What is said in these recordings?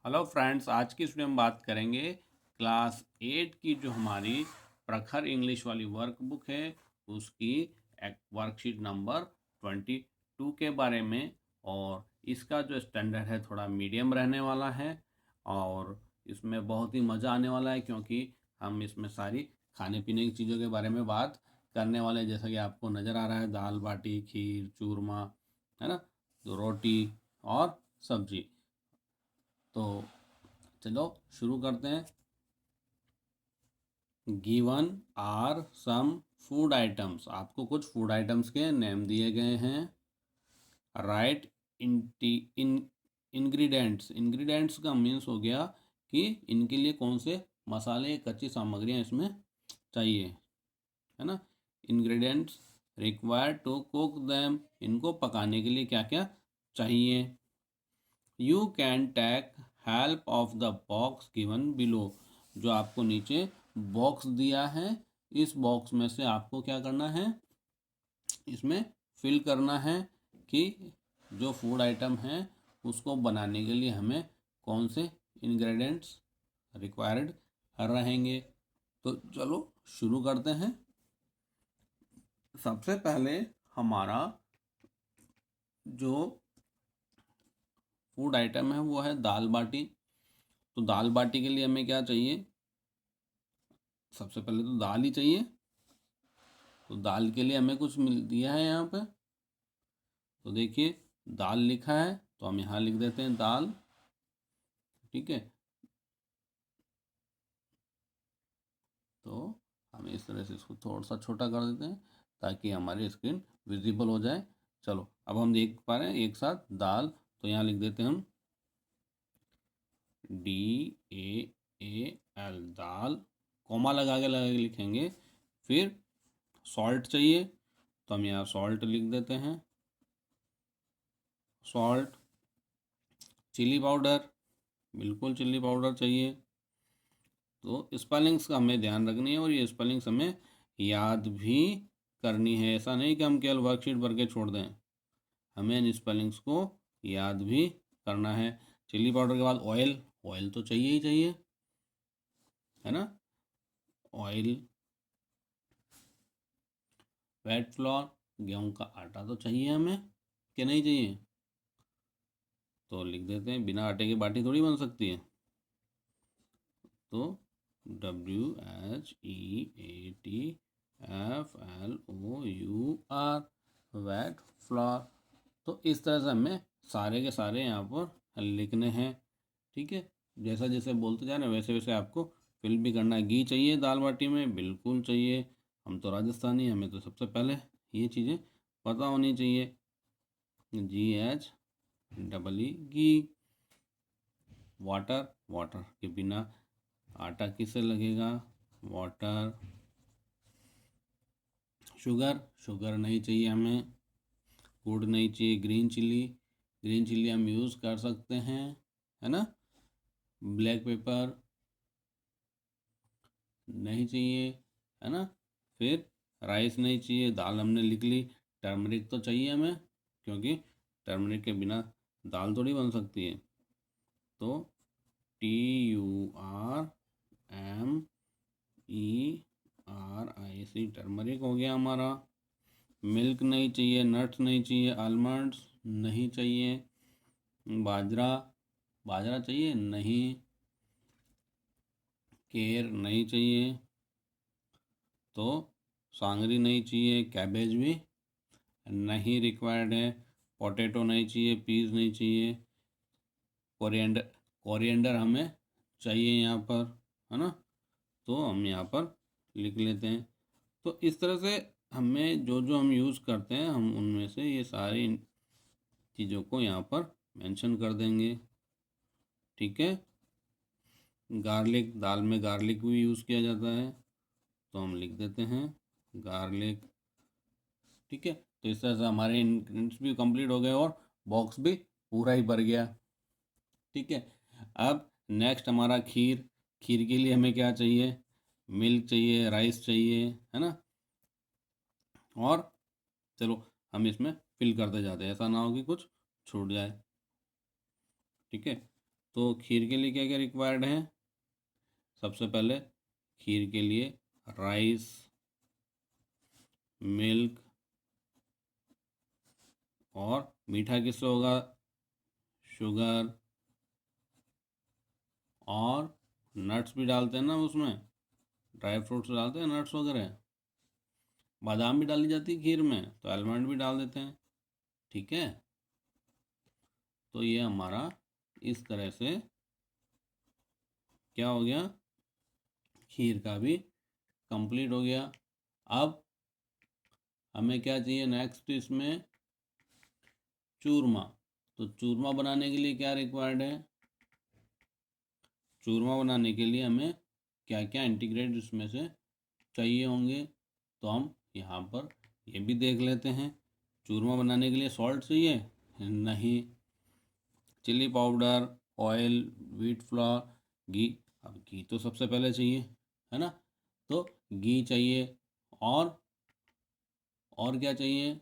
Hello friends, आज की video में बात करेंगे क्लास 8 की जो हमारी प्रखर इंग्लिश वाली वर्कबुक है उसकी वर्कशीट नंबर 22 के बारे में। और इसका जो स्टैंडर्ड है थोड़ा मीडियम रहने वाला है और इसमें बहुत ही मज़ा आने वाला है क्योंकि हम इसमें सारी खाने पीने की चीज़ों के बारे में बात करने वाले हैं। जैसा कि आपको नज़र आ रहा है, दाल बाटी, खीर, चूरमा, है ना, तो रोटी और सब्जी। तो चलो शुरू करते हैं। Given are some food items, आपको कुछ फूड आइटम्स के नेम दिए गए हैं। राइट इन इंग्रेडिएंट्स, इंग्रेडिएंट्स का मीन्स हो गया कि इनके लिए कौन से मसाले, कच्ची सामग्रियां इसमें चाहिए, है ना। Ingredients required to cook them, इनको पकाने के लिए क्या क्या चाहिए। You can take help of the box given below, जो आपको नीचे बॉक्स दिया है, इस बॉक्स में से आपको क्या करना है, इसमें फिल करना है कि जो फूड आइटम है उसको बनाने के लिए हमें कौन से इंग्रेडिएंट्स रिक्वायर्ड रहेंगे। तो चलो शुरू करते हैं। सबसे पहले हमारा जो फूड आइटम है वो है दाल बाटी। तो दाल बाटी के लिए हमें क्या चाहिए, सबसे पहले तो दाल ही चाहिए। तो दाल के लिए हमें कुछ मिल दिया है यहाँ पे, तो देखिए दाल लिखा है तो हम यहाँ लिख देते हैं दाल, ठीक है। तो हम इस तरह से इसको थोड़ा सा छोटा कर देते हैं ताकि हमारी स्क्रीन विजिबल हो जाए। चलो अब हम देख पा रहे हैं एक साथ दाल, तो यहाँ लिख देते हैं हम DAAL दाल, कॉमा लगा के लिखेंगे। फिर सॉल्ट चाहिए तो हम यहाँ सॉल्ट लिख देते हैं, सॉल्ट। चिली पाउडर, बिल्कुल चिल्ली पाउडर चाहिए। तो स्पेलिंग्स का हमें ध्यान रखनी है और ये स्पेलिंग्स हमें याद भी करनी है। ऐसा नहीं कि हम केवल वर्कशीट भर के छोड़ दें, हमें इन स्पेलिंग्स को याद भी करना है। चिल्ली पाउडर के बाद ऑयल, ऑयल तो चाहिए ही चाहिए, है ना, ऑयल। वेट फ्लोर, गेहूं का आटा तो चाहिए हमें कि नहीं चाहिए, तो लिख देते हैं, बिना आटे की बाटी थोड़ी बन सकती है। तो WHEATFLOUR, वेट फ्लोर। तो इस तरह से हमें सारे के सारे यहाँ पर लिखने हैं, ठीक है। जैसा जैसे बोलते जा रहे हैं वैसे वैसे आपको फिल भी करना है। घी चाहिए दाल बाटी में, बिल्कुल चाहिए, हम तो राजस्थानी, हमें तो सबसे पहले ये चीज़ें पता होनी चाहिए। GHEE घी। वाटर, वाटर के बिना आटा किसे लगेगा, वाटर। शुगर, शुगर नहीं चाहिए हमें, गुड़ नहीं चाहिए। ग्रीन चिली, ग्रीन चिली हम यूज़ कर सकते हैं, है ना। ब्लैक पेपर नहीं चाहिए, है ना। फिर राइस नहीं चाहिए, दाल हमने लिख ली। टर्मरिक तो चाहिए हमें क्योंकि टर्मरिक के बिना दाल थोड़ी बन सकती है। तो TURMERIC, टर्मरिक हो गया हमारा। मिल्क नहीं चाहिए, नट्स नहीं चाहिए, आलमंड्स नहीं चाहिए। बाजरा, बाजरा चाहिए नहीं। केर नहीं चाहिए। तो सांगरी नहीं चाहिए, कैबेज भी नहीं रिक्वायर्ड है। पोटैटो नहीं चाहिए, पीस नहीं चाहिए। कोरिएंडर, कोरिएंडर हमें चाहिए यहाँ पर, है ना, तो हम यहाँ पर लिख लेते हैं। तो इस तरह से हमें जो जो हम यूज़ करते हैं हम उनमें से ये सारी चीज़ों को यहाँ पर मेंशन कर देंगे, ठीक है। गार्लिक, दाल में गार्लिक भी यूज़ किया जाता है तो हम लिख देते हैं गार्लिक, ठीक है। तो इस तरह से हमारे इंग्रेडिएंट्स भी कंप्लीट हो गए और बॉक्स भी पूरा ही भर गया, ठीक है। अब नेक्स्ट हमारा खीर। खीर के लिए हमें क्या चाहिए, मिल्क चाहिए, राइस चाहिए, है ना। और चलो हम इसमें फिल करते जाते हैं, ऐसा ना हो कि कुछ छूट जाए, ठीक है। तो खीर के लिए क्या क्या रिक्वायर्ड है? सबसे पहले खीर के लिए राइस, मिल्क, और मीठा किससे होगा? शुगर, और नट्स भी डालते हैं ना उसमें, ड्राई फ्रूट्स डालते हैं, नट्स वगैरह, बादाम भी डाली जाती है खीर में, तो आलमंड भी डाल देते हैं। ठीक है, तो ये हमारा इस तरह से क्या हो गया, खीर का भी कंप्लीट हो गया। अब हमें क्या चाहिए नेक्स्ट इसमें? चूरमा। तो चूरमा बनाने के लिए क्या रिक्वायर्ड है? चूरमा बनाने के लिए हमें क्या क्या इंटीग्रेंट इसमें से चाहिए होंगे, तो हम यहाँ पर ये भी देख लेते हैं। चूरमा बनाने के लिए सॉल्ट चाहिए? नहीं। Chilli powder, oil, wheat flour, ghee. अब घी तो सबसे पहले चाहिए, है ना? तो घी चाहिए, और क्या चाहिए?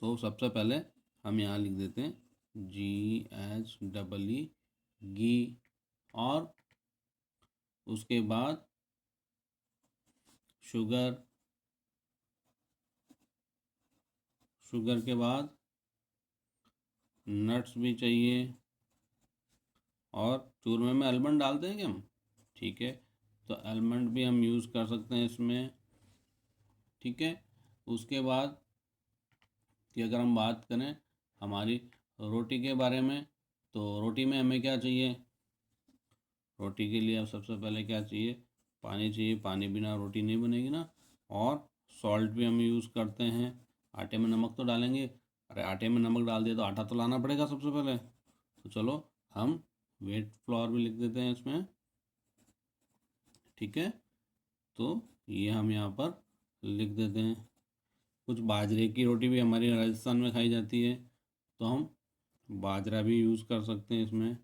तो सबसे पहले हम यहाँ लिख देते हैं GHEE, घी। और उसके बाद शुगर, शुगर के बाद नट्स भी चाहिए, और चूरमे में आलमंड डालते हैं क्या हम? ठीक है, तो आलमंड भी हम यूज़ कर सकते हैं इसमें। ठीक है, उसके बाद कि अगर हम बात करें हमारी रोटी के बारे में, तो रोटी में हमें क्या चाहिए? रोटी के लिए अब सबसे पहले क्या चाहिए? पानी चाहिए, पानी बिना रोटी नहीं बनेगी ना। और सॉल्ट भी हम यूज़ करते हैं। आटे में नमक तो डालेंगे, अरे आटे में नमक डाल दिया तो आटा तो लाना पड़ेगा सबसे पहले, तो चलो हम व्हीट फ्लोर भी लिख देते हैं इसमें। ठीक है, तो ये हम यहाँ पर लिख देते हैं। कुछ बाजरे की रोटी भी हमारी राजस्थान में खाई जाती है, तो हम बाजरा भी यूज़ कर सकते हैं इसमें।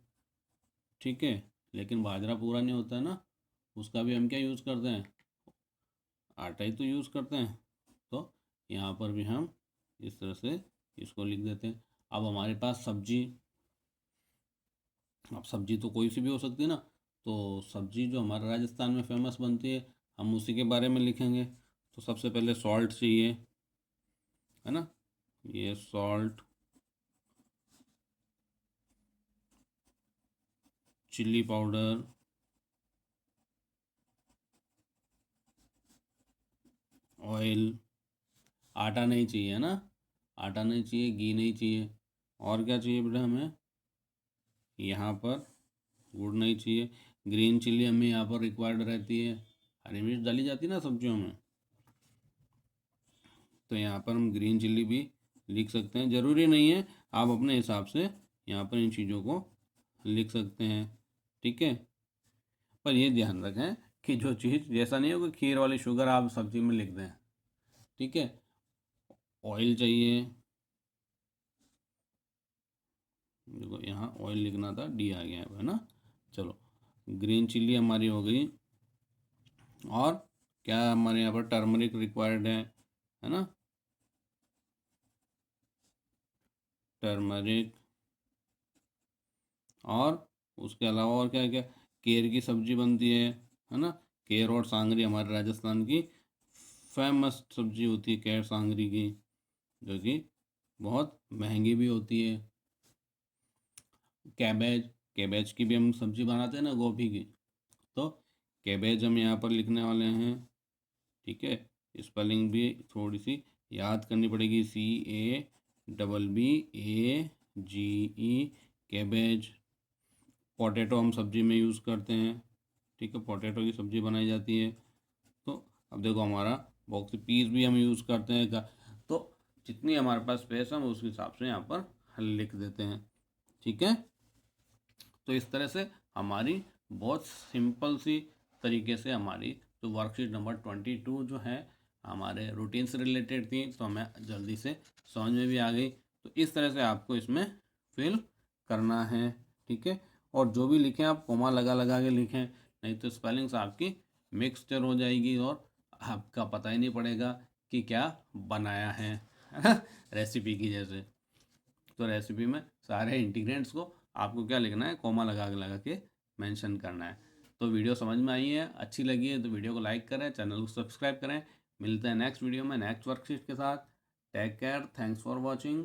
ठीक है, लेकिन बाजरा पूरा नहीं होता है ना, उसका भी हम क्या यूज़ करते हैं? आटा ही तो यूज़ करते हैं। तो यहाँ पर भी हम इस तरह से इसको लिख देते हैं। अब हमारे पास सब्जी, अब सब्जी तो कोई सी भी हो सकती है ना, तो सब्जी जो हमारे राजस्थान में फेमस बनती है हम उसी के बारे में लिखेंगे। तो सबसे पहले सॉल्ट चाहिए, है ना? ये सॉल्ट, चिल्ली पाउडर, ऑयल, आटा नहीं चाहिए, है ना? आटा नहीं चाहिए, घी नहीं चाहिए। और क्या चाहिए बेटा हमें? यहाँ पर गुड़ नहीं चाहिए। ग्रीन चिल्ली हमें यहाँ पर रिक्वायर्ड रहती है, हरी मिर्च डाली जाती है ना सब्जियों में, तो यहाँ पर हम ग्रीन चिल्ली भी लिख सकते हैं। ज़रूरी नहीं है, आप अपने हिसाब से यहाँ पर इन चीज़ों को लिख सकते हैं। ठीक है, पर ये ध्यान रखें कि जो चीज़ जैसा नहीं हो कि खीर वाली शुगर आप सब्जी में लिख दें। ठीक है, ऑयल चाहिए, देखो यहाँ ऑयल लिखना था, डी आ गया है ना। चलो, ग्रीन चिल्ली हमारी हो गई। और क्या हमारे यहाँ पर टर्मरिक रिक्वायर्ड है ना? टर्मरिक, और उसके अलावा और क्या क्या? केर की सब्जी बनती है ना? केर और सांगरी हमारे राजस्थान की फेमस सब्जी होती है, केर सांगरी की, जो कि बहुत महंगी भी होती है। कैबेज, कैबेज की भी हम सब्जी बनाते हैं ना, गोभी की, तो कैबेज हम यहाँ पर लिखने वाले हैं। ठीक है, स्पेलिंग भी थोड़ी सी याद करनी पड़ेगी, CABBAGE, कैबेज। पोटैटो हम सब्जी में यूज़ करते हैं। ठीक है, पोटैटो की सब्ज़ी बनाई जाती है। तो अब देखो हमारा बॉक्स पीस भी हम यूज़ करते हैं का, तो जितनी हमारे पास स्पेस है हम उस हिसाब से यहाँ पर लिख देते हैं। ठीक है, तो इस तरह से हमारी बहुत सिंपल सी तरीके से हमारी जो वर्कशीट नंबर 22 जो है हमारे रूटीन से रिलेटेड थी, तो हमें जल्दी से समझ में भी आ गई। तो इस तरह से आपको इसमें फिल करना है। ठीक है, और जो भी लिखें आप कोमा लगा लगा के लिखें, नहीं तो स्पेलिंग्स आपकी मिक्सचर हो जाएगी और आपका पता ही नहीं पड़ेगा कि क्या बनाया है ना, रेसिपी की जैसे। तो रेसिपी में सारे इंग्रेडिएंट्स को आपको क्या लिखना है, कॉमा लगा के मेंशन करना है। तो वीडियो समझ में आई है, अच्छी लगी है तो वीडियो को लाइक करें, चैनल को सब्सक्राइब करें। मिलते हैं नेक्स्ट वीडियो में नेक्स्ट वर्कशीट के साथ। Take care, thanks for watching.